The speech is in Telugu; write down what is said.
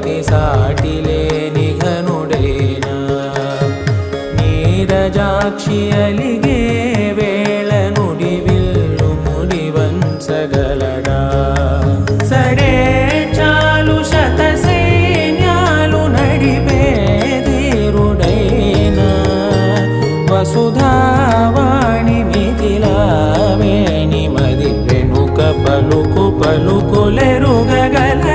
పతి సాటి లేని ఘనుడైనా నీరజాక్షి అలిగే వేళ నుడి విల్లు ముడి వంచగలడా సడే చాలు శత సైన్యాలు నడిపే ధీరుడైనా వసుధావాణి మిథిలావేణి మది వెనుక పలుకు పలుకులెరుగగల